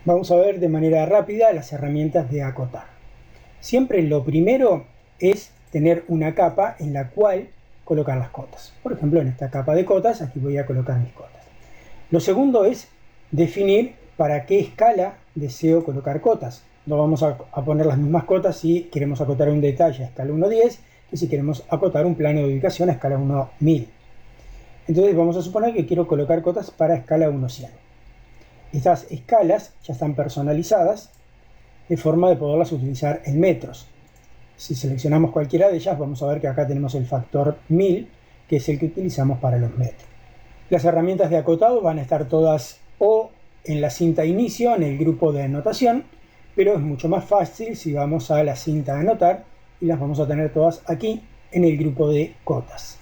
Vamos a ver de manera rápida las herramientas de acotar. Siempre lo primero es tener una capa en la cual colocar las cotas. Por ejemplo, en esta capa de cotas, aquí voy a colocar mis cotas. Lo segundo es definir para qué escala deseo colocar cotas. No vamos a poner las mismas cotas si queremos acotar un detalle a escala 1:10 que si queremos acotar un plano de ubicación a escala 1:1000. Entonces vamos a suponer que quiero colocar cotas para escala 1:100. Estas escalas ya están personalizadas de forma de poderlas utilizar en metros. Si seleccionamos cualquiera de ellas, vamos a ver que acá tenemos el factor 1000, que es el que utilizamos para los metros. Las herramientas de acotado van a estar todas o en la cinta inicio, en el grupo de anotación, pero es mucho más fácil si vamos a la cinta de anotar y las vamos a tener todas aquí en el grupo de cotas.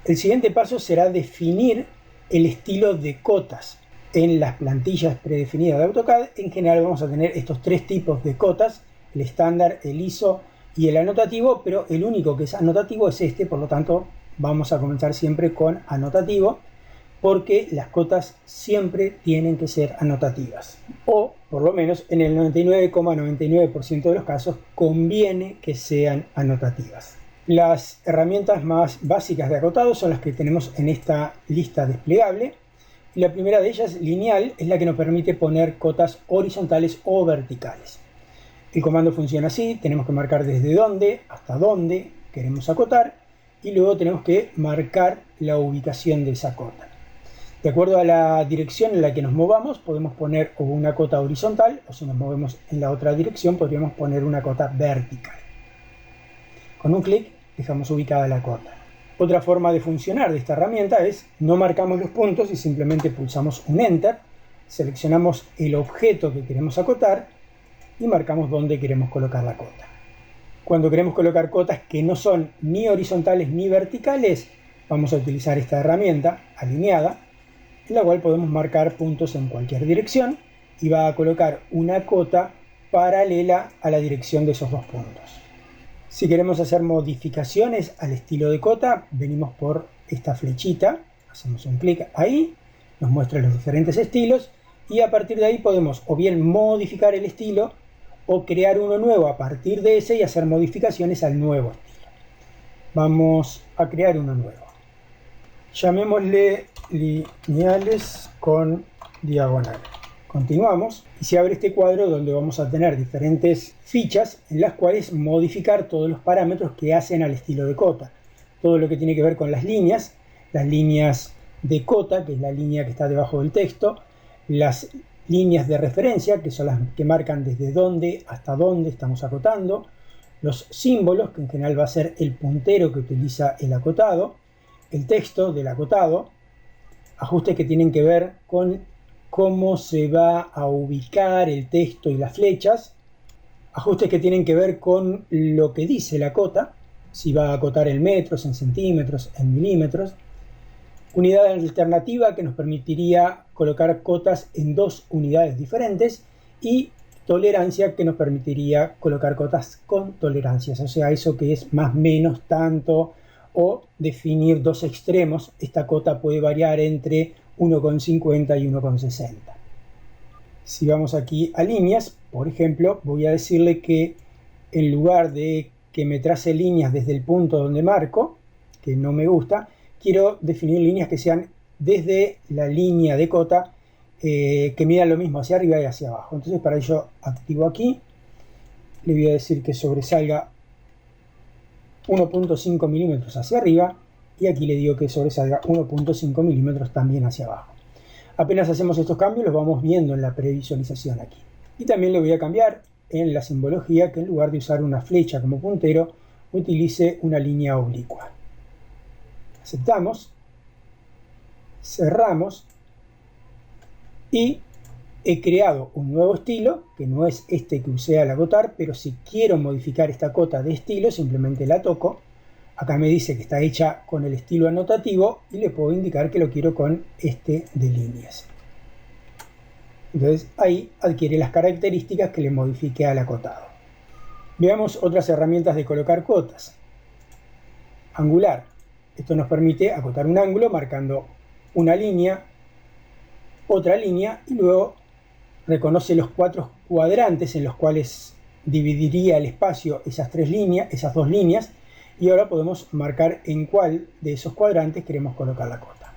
El siguiente paso será definir el estilo de cotas. En las plantillas predefinidas de AutoCAD, en general vamos a tener estos tres tipos de cotas, el estándar, el ISO y el anotativo, pero el único que es anotativo es este, por lo tanto vamos a comenzar siempre con anotativo, porque las cotas siempre tienen que ser anotativas, o por lo menos en el 99,99% de los casos conviene que sean anotativas. Las herramientas más básicas de acotado son las que tenemos en esta lista desplegable. Y la primera de ellas, lineal, es la que nos permite poner cotas horizontales o verticales. El comando funciona así: tenemos que marcar desde dónde hasta dónde queremos acotar y luego tenemos que marcar la ubicación de esa cota. De acuerdo a la dirección en la que nos movamos, podemos poner o una cota horizontal, o si nos movemos en la otra dirección, podríamos poner una cota vertical. Con un clic dejamos ubicada la cota. Otra forma de funcionar de esta herramienta es no marcamos los puntos y simplemente pulsamos un Enter, seleccionamos el objeto que queremos acotar y marcamos dónde queremos colocar la cota. Cuando queremos colocar cotas que no son ni horizontales ni verticales, vamos a utilizar esta herramienta alineada, en la cual podemos marcar puntos en cualquier dirección y va a colocar una cota paralela a la dirección de esos dos puntos. Si queremos hacer modificaciones al estilo de cota, venimos por esta flechita, hacemos un clic ahí, nos muestra los diferentes estilos y a partir de ahí podemos o bien modificar el estilo o crear uno nuevo a partir de ese y hacer modificaciones al nuevo estilo. Vamos a crear uno nuevo. Llamémosle lineales con diagonal. Continuamos y se abre este cuadro donde vamos a tener diferentes fichas en las cuales modificar todos los parámetros que hacen al estilo de cota. Todo lo que tiene que ver con las líneas de cota, que es la línea que está debajo del texto, las líneas de referencia, que son las que marcan desde dónde hasta dónde estamos acotando, los símbolos, que en general va a ser el puntero que utiliza el acotado, el texto del acotado, ajustes que tienen que ver con cómo se va a ubicar el texto y las flechas, ajustes que tienen que ver con lo que dice la cota, si va a acotar en metros, en centímetros, en milímetros, unidad alternativa que nos permitiría colocar cotas en dos unidades diferentes y tolerancia que nos permitiría colocar cotas con tolerancias, o sea, eso que es más, menos, tanto, o definir dos extremos. Esta cota puede variar entre 1,50 y 1,60. Si vamos aquí a líneas, por ejemplo, voy a decirle que en lugar de que me trace líneas desde el punto donde marco, que no me gusta, quiero definir líneas que sean desde la línea de cota, que midan lo mismo hacia arriba y hacia abajo. Entonces para ello activo aquí, le voy a decir que sobresalga 1,5 milímetros hacia arriba y aquí le digo que sobresalga 1,5 milímetros también hacia abajo. Apenas hacemos estos cambios los vamos viendo en la previsualización aquí. Y también le voy a cambiar en la simbología que en lugar de usar una flecha como puntero utilice una línea oblicua. Aceptamos, cerramos y he creado un nuevo estilo que no es este que usé al acotar, pero si quiero modificar esta cota de estilo simplemente la toco. Acá me dice que está hecha con el estilo anotativo y le puedo indicar que lo quiero con este de líneas. Entonces ahí adquiere las características que le modifique al acotado. Veamos otras herramientas de colocar cotas. Angular. Esto nos permite acotar un ángulo marcando una línea, otra línea y luego reconoce los 4 cuadrantes en los cuales dividiría el espacio esas dos líneas, y ahora podemos marcar en cuál de esos cuadrantes queremos colocar la cota.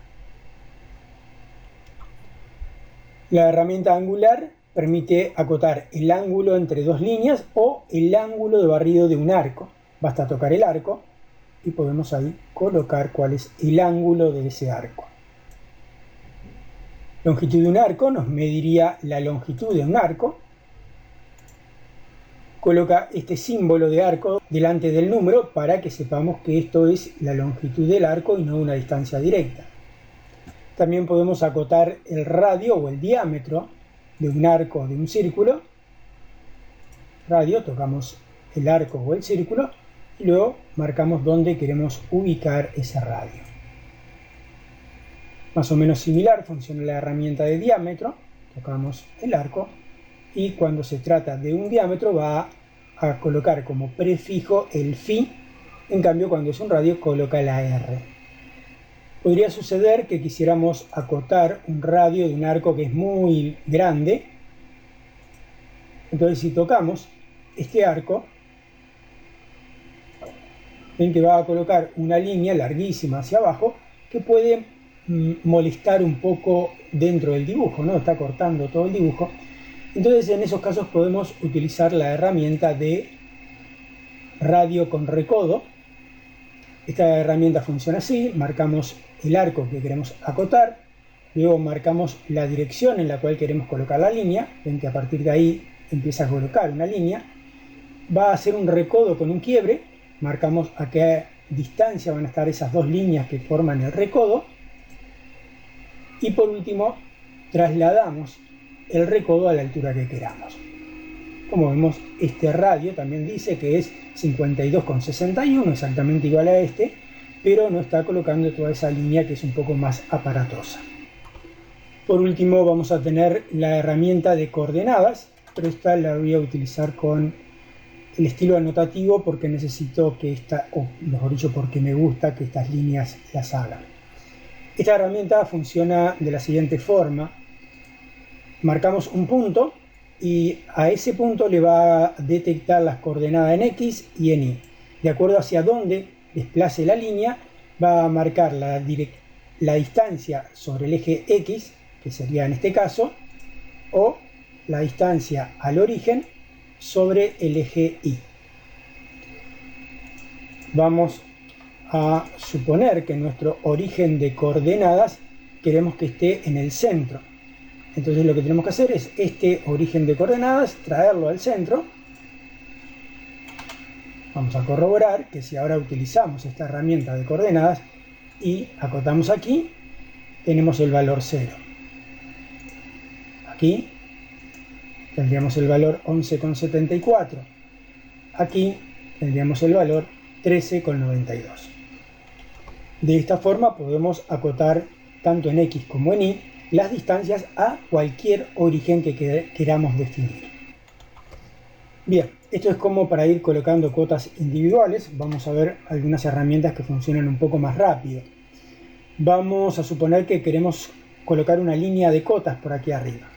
La herramienta angular permite acotar el ángulo entre dos líneas o el ángulo de barrido de un arco. Basta tocar el arco y podemos ahí colocar cuál es el ángulo de ese arco. Longitud de un arco nos mediría la longitud de un arco. Coloca este símbolo de arco delante del número para que sepamos que esto es la longitud del arco y no una distancia directa. También podemos acotar el radio o el diámetro de un arco o de un círculo. Radio, tocamos el arco o el círculo y luego marcamos dónde queremos ubicar ese radio. Más o menos similar funciona la herramienta de diámetro. Tocamos el arco y cuando se trata de un diámetro va a colocar como prefijo el phi. En cambio, cuando es un radio coloca la R. Podría suceder que quisiéramos acotar un radio de un arco que es muy grande. Entonces, si tocamos este arco, ven que va a colocar una línea larguísima hacia abajo que puede molestar un poco dentro del dibujo, ¿no? Está cortando todo el dibujo. Entonces, en esos casos podemos utilizar la herramienta de radio con recodo. Esta herramienta funciona así: marcamos el arco que queremos acotar, luego marcamos la dirección en la cual queremos colocar la línea. Ven que a partir de ahí empieza a colocar una línea. Va a hacer un recodo con un quiebre, marcamos a qué distancia van a estar esas dos líneas que forman el recodo, y por último trasladamos el recodo a la altura que queramos. Como vemos, este radio también dice que es 52,61, exactamente igual a este, pero no está colocando toda esa línea que es un poco más aparatosa. Por último vamos a tener la herramienta de coordenadas, pero esta la voy a utilizar con el estilo anotativo porque necesito que o mejor dicho, porque me gusta que estas líneas las hagan. Esta herramienta funciona de la siguiente forma: marcamos un punto y a ese punto le va a detectar las coordenadas en X y en Y. De acuerdo hacia dónde desplace la línea, va a marcar la distancia sobre el eje X, que sería en este caso, o la distancia al origen sobre el eje Y. Vamos a suponer que nuestro origen de coordenadas queremos que esté en el centro. Entonces lo que tenemos que hacer es este origen de coordenadas, traerlo al centro. Vamos a corroborar que si ahora utilizamos esta herramienta de coordenadas y acotamos aquí, tenemos el valor 0. Aquí tendríamos el valor 11,74. Aquí tendríamos el valor 13,92. De esta forma podemos acotar tanto en X como en Y las distancias a cualquier origen que queramos definir. Bien, esto es como para ir colocando cotas individuales. Vamos a ver algunas herramientas que funcionan un poco más rápido. Vamos a suponer que queremos colocar una línea de cotas por aquí arriba.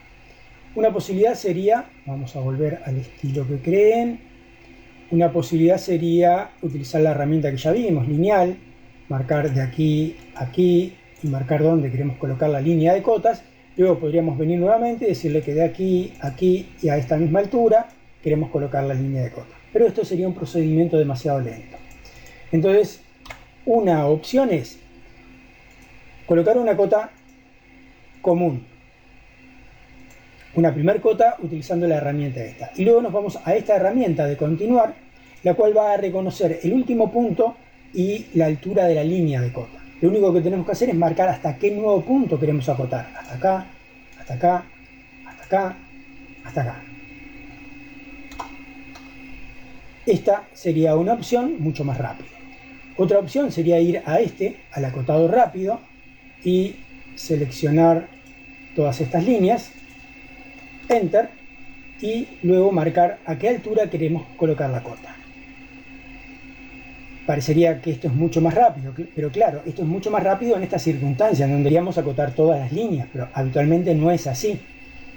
Una posibilidad sería, vamos a volver al estilo que creen, una posibilidad sería utilizar la herramienta que ya vimos, lineal, marcar de aquí a aquí y marcar dónde queremos colocar la línea de cotas. Luego podríamos venir nuevamente y decirle que de aquí, aquí y a esta misma altura queremos colocar la línea de cotas. Pero esto sería un procedimiento demasiado lento. Entonces, una opción es colocar una cota común. Una primer cota utilizando la herramienta esta. Y luego nos vamos a esta herramienta de continuar, la cual va a reconocer el último punto y la altura de la línea de cota. Lo único que tenemos que hacer es marcar hasta qué nuevo punto queremos acotar. Hasta acá, hasta acá, hasta acá, hasta acá. Esta sería una opción mucho más rápida. Otra opción sería ir al acotado rápido, y seleccionar todas estas líneas, Enter, y luego marcar a qué altura queremos colocar la cota. Parecería que esto es mucho más rápido, pero claro, esto es mucho más rápido en estas circunstancias, donde deberíamos acotar todas las líneas, pero habitualmente no es así.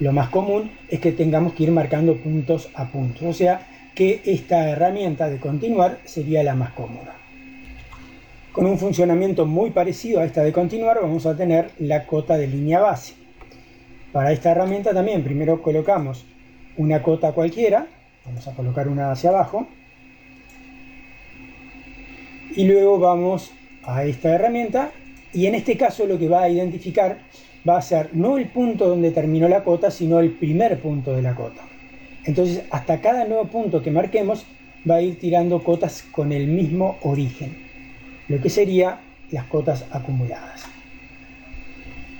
lo más común es que tengamos que ir marcando puntos a puntos, o sea que esta herramienta de continuar sería la más cómoda. Con un funcionamiento muy parecido a esta de continuar vamos a tener la cota de línea base. Para esta herramienta también primero colocamos una cota cualquiera, vamos a colocar una hacia abajo, y luego vamos a esta herramienta, y en este caso lo que va a identificar va a ser no el punto donde terminó la cota, sino el primer punto de la cota. Entonces hasta cada nuevo punto que marquemos va a ir tirando cotas con el mismo origen, lo que sería las cotas acumuladas.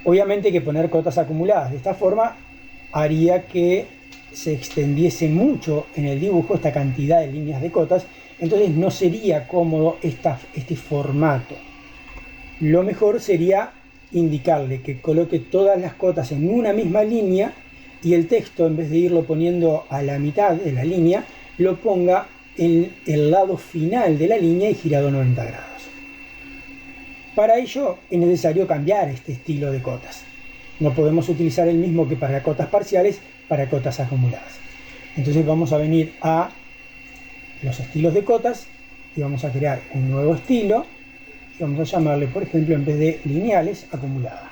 Obviamente que poner cotas acumuladas de esta forma haría que se extendiese mucho en el dibujo esta cantidad de líneas de cotas, entonces no sería cómodo este formato. Lo mejor sería indicarle que coloque todas las cotas en una misma línea y el texto, en vez de irlo poniendo a la mitad de la línea, lo ponga en el lado final de la línea y girado 90 grados. Para ello es necesario cambiar este estilo de cotas. No podemos utilizar el mismo que para cotas parciales para cotas acumuladas. Entonces vamos a venir a los estilos de cotas y vamos a crear un nuevo estilo y vamos a llamarle, por ejemplo, en vez de lineales, acumulada.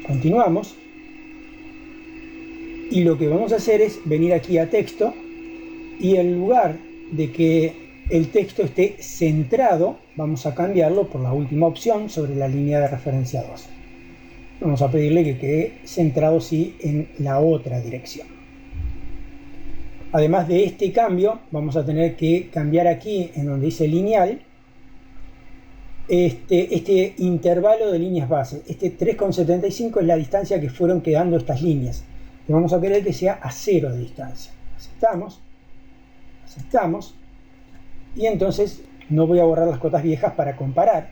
Continuamos y lo que vamos a hacer es venir aquí a texto y en lugar de que el texto esté centrado, vamos a cambiarlo por la última opción sobre la línea de referencia 2. Vamos a pedirle que quede centrado sí en la otra dirección. Además de este cambio, vamos a tener que cambiar aquí en donde dice lineal, este intervalo de líneas base. Este 3,75 es la distancia que fueron quedando estas líneas. Y vamos a querer que sea a 0 de distancia. Aceptamos, aceptamos. Y entonces no voy a borrar las cotas viejas para comparar.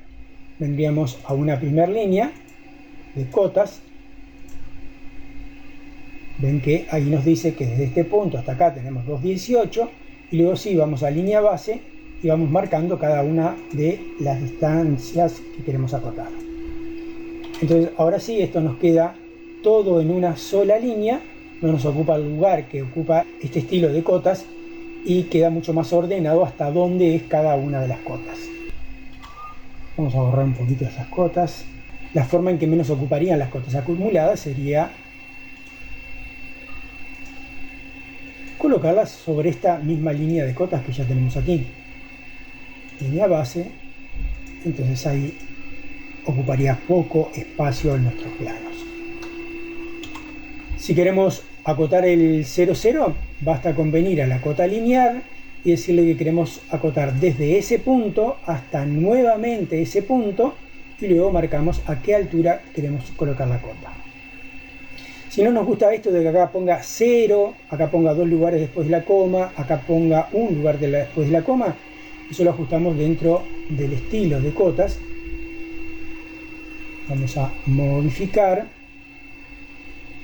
Vendríamos a una primera línea de cotas. Ven que ahí nos dice que desde este punto hasta acá tenemos 2,18 y luego sí vamos a línea base y vamos marcando cada una de las distancias que queremos acotar. Entonces ahora sí esto nos queda todo en una sola línea, no nos ocupa el lugar que ocupa este estilo de cotas y queda mucho más ordenado hasta dónde es cada una de las cotas. Vamos a borrar un poquito esas cotas. La forma en que menos ocuparían las cotas acumuladas sería colocarlas sobre esta misma línea de cotas que ya tenemos aquí. Línea base, entonces ahí ocuparía poco espacio en nuestros planos. Si queremos acotar el 00, basta con venir a la cota lineal y decirle que queremos acotar desde ese punto hasta nuevamente ese punto y luego marcamos a qué altura queremos colocar la cota. Si no nos gusta esto de que acá ponga 0, acá ponga 2 lugares después de la coma, acá ponga un lugar después de la coma, eso lo ajustamos dentro del estilo de cotas. Vamos a modificar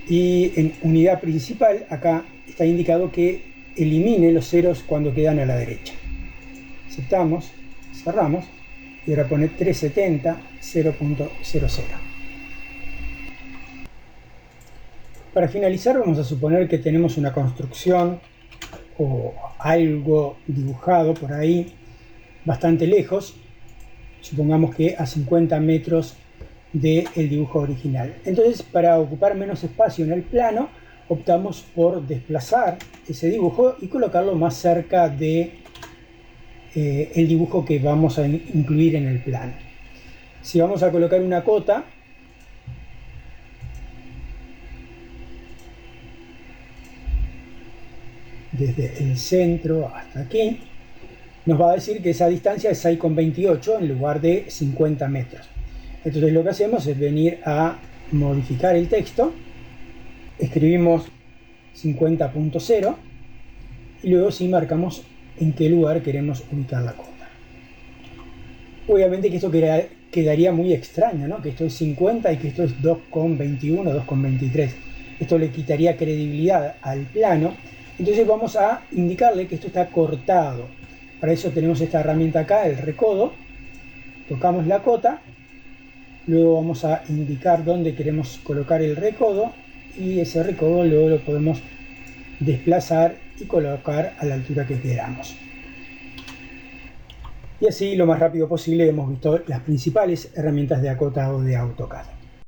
y en unidad principal acá está indicado que elimine los ceros cuando quedan a la derecha. Aceptamos, cerramos y ahora pone 370 0.00. Para finalizar vamos a suponer que tenemos una construcción o algo dibujado por ahí bastante lejos, supongamos que a 50 metros del dibujo original. Entonces, para ocupar menos espacio en el plano, optamos por desplazar ese dibujo y colocarlo más cerca de el dibujo que vamos a incluir en el plano. Si vamos a colocar una cota, desde el centro hasta aquí, nos va a decir que esa distancia es 6,28 en lugar de 50 metros. Entonces lo que hacemos es venir a modificar el texto, escribimos 50.0 y luego sí marcamos en qué lugar queremos ubicar la cota. Obviamente que esto quedaría muy extraño, ¿no? Que esto es 50 y que esto es 2,21, 2,23. Esto le quitaría credibilidad al plano. Entonces vamos a indicarle que esto está cortado. Para eso tenemos esta herramienta acá, el recodo. Tocamos la cota, luego vamos a indicar dónde queremos colocar el recodo y ese recodo luego lo podemos desplazar y colocar a la altura que queramos. Y así lo más rápido posible hemos visto las principales herramientas de acotado de AutoCAD.